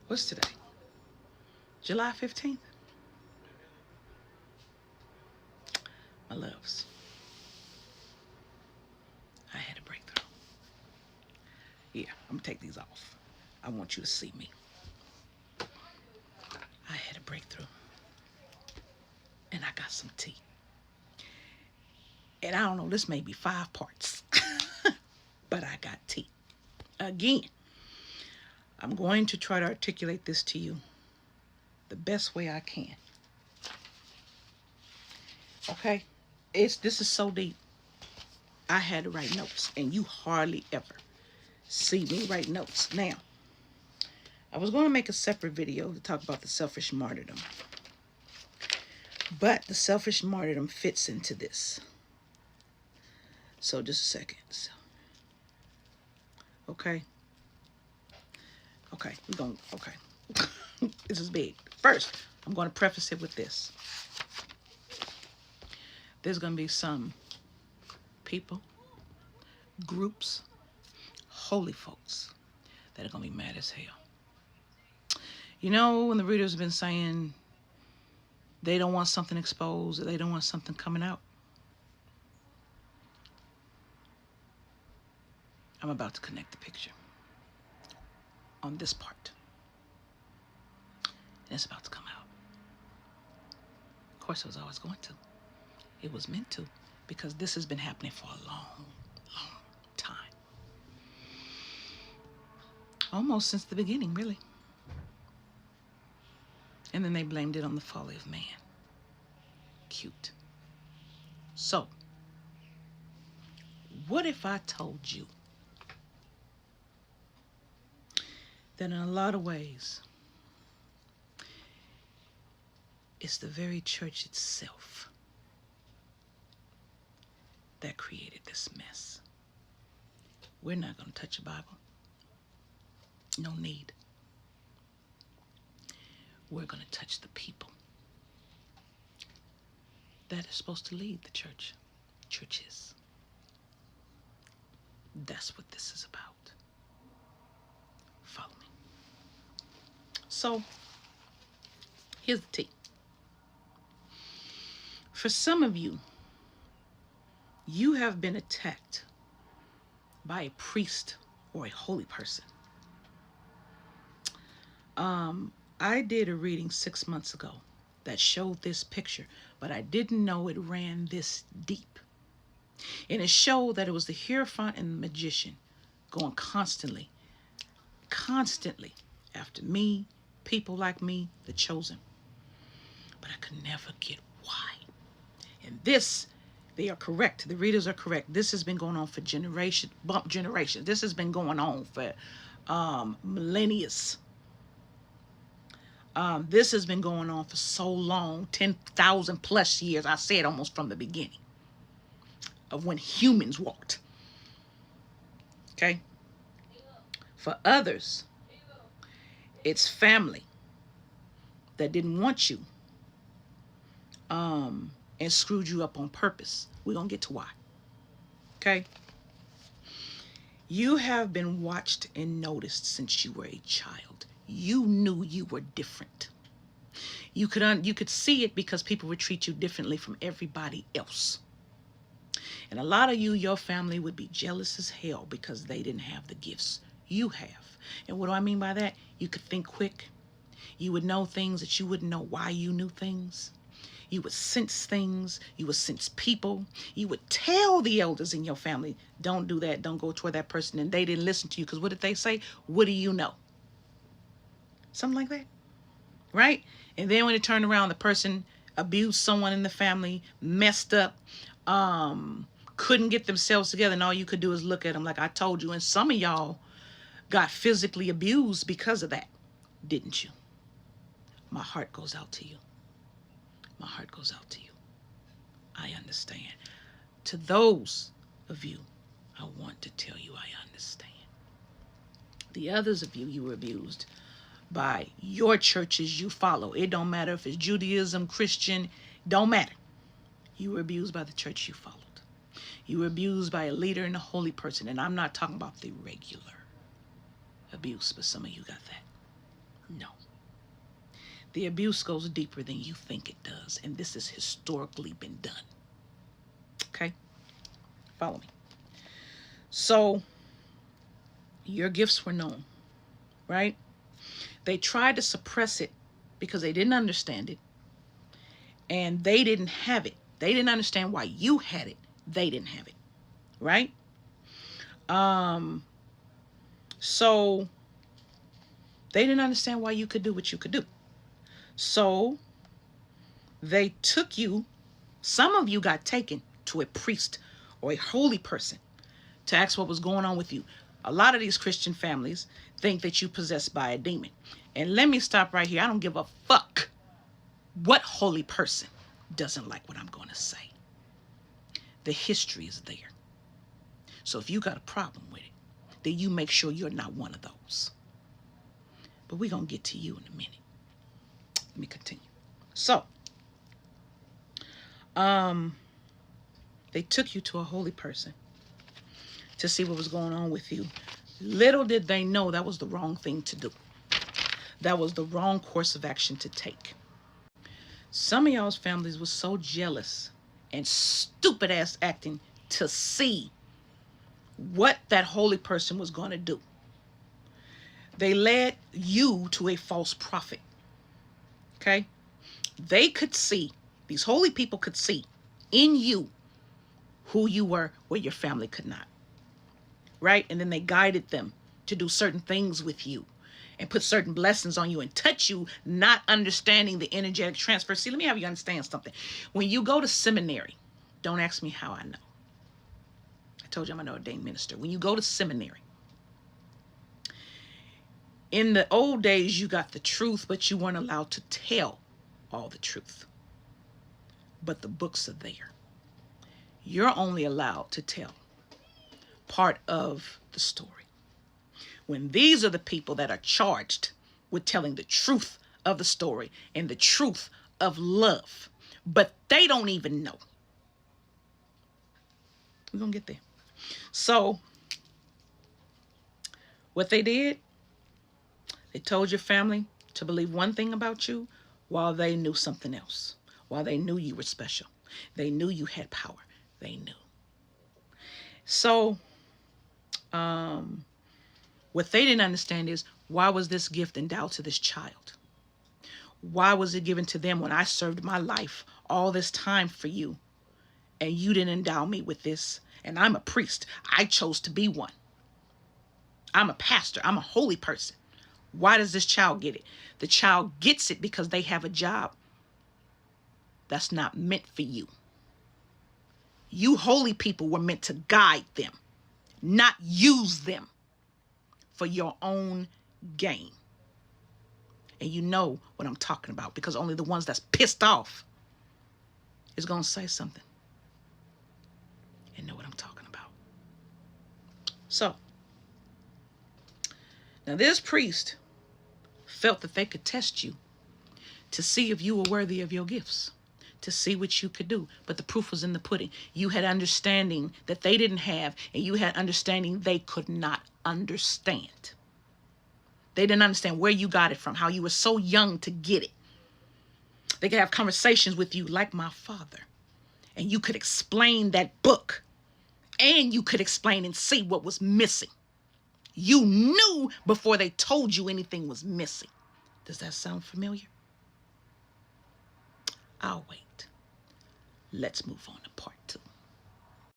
What's today? July 15th? My loves, I had a breakthrough. Yeah, I'm gonna take these off. I want you to see me. I had a breakthrough. And I got some tea. And I don't know, this may be 5 parts. But I got tea. Again, I'm going to try to articulate this to you the best way I can. Okay? This is so deep. I had to write notes, and you hardly ever see me write notes. Now, I was going to make a separate video to talk about the selfish martyrdom, but the selfish martyrdom fits into this. So just a second. Okay. Okay, we're going, okay. This is big. First, I'm going to preface it with this. There's going to be some people, groups, holy folks that are going to be mad as hell. You know, when the readers have been saying they don't want something exposed, or they don't want something coming out, I'm about to connect the picture on this part. And it's about to come out. Of course, it was always going to. It was meant to, because this has been happening for a long, long time. Almost since the beginning, really. And then they blamed it on the folly of man. Cute. So, what if I told you that in a lot of ways, it's the very church itself that created this mess? We're not going to touch a Bible. No need. We're going to touch the people that is supposed to lead the church. Churches. That's what this is about. Follow me. So, here's the tea. For some of you, you have been attacked by a priest or a holy person. I did a reading 6 months ago that showed this picture, but I didn't know it ran this deep. And it showed that it was the Hierophant and the magician going constantly after me, people like me, the chosen. But I could never get why. And this, they are correct. The readers are correct. This has been going on for generations. This has been going on for millennia. This has been going on for so long, 10,000 plus years. I said almost from the beginning of when humans walked. Okay? For others, it's family that didn't want you and screwed you up on purpose. We're going to get to why. Okay? You have been watched and noticed since you were a child. You knew you were different. You could see it because people would treat you differently from everybody else. And a lot of you, your family would be jealous as hell because they didn't have the gifts you have. And what do I mean by that? You could think quick. You would know things that you wouldn't know why you knew things. You would sense things. You would sense people. You would tell the elders in your family, don't do that. Don't go toward that person. And they didn't listen to you because what did they say? What do you know? Something like that. Right? And then when it turned around, the person abused someone in the family, messed up, couldn't get themselves together, and all you could do is look at them like I told you. And some of y'all got physically abused because of that, didn't you? My heart goes out to you. My heart goes out to you. I understand. To those of you, I want to tell you I understand. The others of you, you were abused by your churches you follow. It don't matter if it's Judaism, Christian, don't matter. You were abused by the church you followed. You were abused by a leader and a holy person. And I'm not talking about the regular abuse, but some of you got that. No. The abuse goes deeper than you think it does, and this has historically been done. Okay? Follow me. So, your gifts were known, right? They tried to suppress it because they didn't understand it, and they didn't have it. They didn't understand why you had it. They didn't have it, right? So they didn't understand why you could do what you could do. So they took you, some of you got taken to a priest or a holy person to ask what was going on with you. A lot of these Christian families think that you possessed by a demon. And let me stop right here. I don't give a fuck what holy person doesn't like what I'm going to say. The history is there. So if you got a problem with it, then you make sure you're not one of those. But we're going to get to you in a minute. Let me continue. So, they took you to a holy person to see what was going on with you. Little did they know that was the wrong thing to do. That was the wrong course of action to take. Some of y'all's families were so jealous and stupid ass acting to see what that holy person was going to do. They led you to a false prophet. Okay? They could see, these holy people could see in you who you were where your family could not. Right? And then they guided them to do certain things with you and put certain blessings on you and touch you, not understanding the energetic transfer. See, let me have you understand something. When you go to seminary, don't ask me how I know. I told you I'm an ordained minister. When you go to seminary, in the old days, you got the truth, but you weren't allowed to tell all the truth. But the books are there. You're only allowed to tell part of the story. When these are the people that are charged with telling the truth of the story and the truth of love, but they don't even know. We're going to get there. So, what they did, they told your family to believe one thing about you while they knew something else. While they knew you were special. They knew you had power. They knew. So, what they didn't understand is, why was this gift endowed to this child? Why was it given to them when I served my life all this time for you and you didn't endow me with this? And I'm a priest. I chose to be one. I'm a pastor. I'm a holy person. Why does this child get it? The child gets it because they have a job that's not meant for you. You holy people were meant to guide them, not use them for your own gain. And you know what I'm talking about, because only the ones that's pissed off is going to say something and know what I'm talking about. So, now this priest felt that they could test you to see if you were worthy of your gifts, to see what you could do. But the proof was in the pudding. You had understanding that they didn't have, and you had understanding they could not understand. They didn't understand where you got it from, how you were so young to get it. They could have conversations with you like my father, and you could explain that book, and you could explain and see what was missing. You knew before they told you anything was missing. Does that sound familiar? I'll wait. Let's move on to part 2.